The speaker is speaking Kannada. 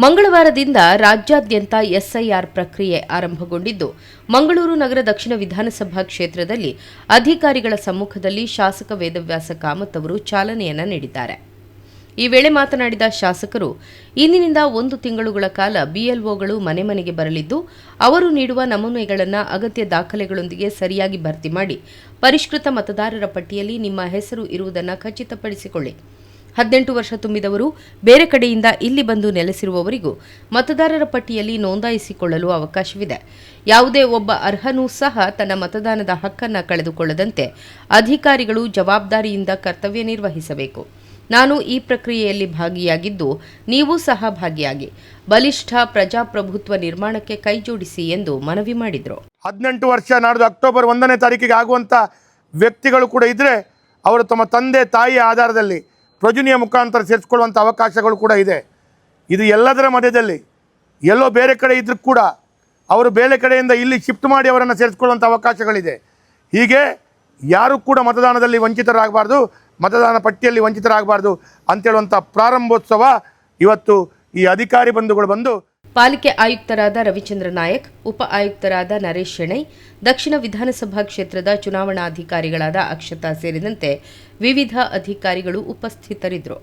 ಮಂಗಳವಾರದಿಂದ ರಾಜ್ಯಾದ್ಯಂತ ಎಸ್ಐಆರ್ ಪ್ರಕ್ರಿಯೆ ಆರಂಭಗೊಂಡಿದ್ದು, ಮಂಗಳೂರು ನಗರ ದಕ್ಷಿಣ ವಿಧಾನಸಭಾ ಕ್ಷೇತ್ರದಲ್ಲಿ ಅಧಿಕಾರಿಗಳ ಸಮ್ಮುಖದಲ್ಲಿ ಶಾಸಕ ವೇದವ್ಯಾಸ ಕಾಮತ್ ಅವರು ಚಾಲನೆಯನ್ನ ನೀಡಿದ್ದಾರೆ. ಈ ವೇಳೆ ಮಾತನಾಡಿದ ಶಾಸಕರು, ಇಂದಿನಿಂದ 1 ತಿಂಗಳುಗಳ ಕಾಲ ಬಿಎಲ್ಒಗಳು ಮನೆ ಮನೆಗೆ ಬರಲಿದ್ದು, ಅವರು ನೀಡುವ ನಮೂನೆಗಳನ್ನು ಅಗತ್ಯ ದಾಖಲೆಗಳೊಂದಿಗೆ ಸರಿಯಾಗಿ ಭರ್ತಿ ಮಾಡಿ, ಪರಿಷ್ಕೃತ ಮತದಾರರ ಪಟ್ಟಿಯಲ್ಲಿ ನಿಮ್ಮ ಹೆಸರು ಇರುವುದನ್ನು ಖಚಿತಪಡಿಸಿಕೊಳ್ಳಿ. 18 ವರ್ಷ ತುಂಬಿದವರು, ಬೇರೆ ಕಡೆಯಿಂದ ಇಲ್ಲಿ ಬಂದು ನೆಲೆಸಿರುವವರಿಗೂ ಮತದಾರರ ಪಟ್ಟಿಯಲ್ಲಿ ನೋಂದಾಯಿಸಿಕೊಳ್ಳಲು ಅವಕಾಶವಿದೆ. ಯಾವುದೇ ಒಬ್ಬ ಅರ್ಹನೂ ಸಹ ತನ್ನ ಮತದಾನದ ಹಕ್ಕನ್ನು ಕಳೆದುಕೊಳ್ಳದಂತೆ ಅಧಿಕಾರಿಗಳು ಜವಾಬ್ದಾರಿಯಿಂದ ಕರ್ತವ್ಯ ನಿರ್ವಹಿಸಬೇಕು. ನಾನು ಈ ಪ್ರಕ್ರಿಯೆಯಲ್ಲಿ ಭಾಗಿಯಾಗಿದ್ದು, ನೀವು ಸಹ ಭಾಗಿಯಾಗಿ ಬಲಿಷ್ಠ ಪ್ರಜಾಪ್ರಭುತ್ವ ನಿರ್ಮಾಣಕ್ಕೆ ಕೈಜೋಡಿಸಿ ಎಂದು ಮನವಿ ಮಾಡಿದರು. 18 ವರ್ಷ ನಾಡ್ದು ಅಕ್ಟೋಬರ್ 1ನೇ ತಾರೀಕಿಗೆ ಆಗುವಂಥ ವ್ಯಕ್ತಿಗಳು ಕೂಡ ಇದ್ದರೆ, ಅವರು ತಮ್ಮ ತಂದೆ ತಾಯಿಯ ಆಧಾರದಲ್ಲಿ ಪ್ರಜುನಿಯ ಮುಖಾಂತರ ಸೇರಿಸ್ಕೊಳ್ಳುವಂಥ ಅವಕಾಶಗಳು ಕೂಡ ಇದೆ. ಇದು ಎಲ್ಲದರ ಮಧ್ಯದಲ್ಲಿ ಎಲ್ಲೋ ಬೇರೆ ಕಡೆ ಇದ್ರೂ ಕೂಡ ಅವರು ಬೇರೆ ಕಡೆಯಿಂದ ಇಲ್ಲಿ ಶಿಫ್ಟ್ ಮಾಡಿ ಅವರನ್ನು ಸೇರಿಸ್ಕೊಳ್ಳುವಂಥ ಅವಕಾಶಗಳಿದೆ. ಹೀಗೆ ಯಾರೂ ಕೂಡ ಮತದಾನದಲ್ಲಿ ವಂಚಿತರಾಗಬಾರ್ದು, ಮತದಾನ ಪಟ್ಟಿಯಲ್ಲಿ ವಂಚಿತರಾಗಬಾರ್ದು ಅಂತೇಳುವಂಥ ಪ್ರಾರಂಭೋತ್ಸವ ಇವತ್ತು ಈ ಅಧಿಕಾರಿ ಬಂಧುಗಳು ಬಂದು ಪಾಲಿಕೆ ಆಯುಕ್ತರಾದ ರವಿಚಂದ್ರ ನಾಯಕ್, ಉಪ ಆಯುಕ್ತರಾದ ನರೇಶ್ ಶೆಣೈ, ದಕ್ಷಿಣ ವಿಧಾನಸಭಾ ಕ್ಷೇತ್ರದ ಚುನಾವಣಾಧಿಕಾರಿಗಳಾದ ಅಕ್ಷತಾ ಸೇರಿದಂತೆ ವಿವಿಧ ಅಧಿಕಾರಿಗಳು ಉಪಸ್ಥಿತರಿದ್ದರು.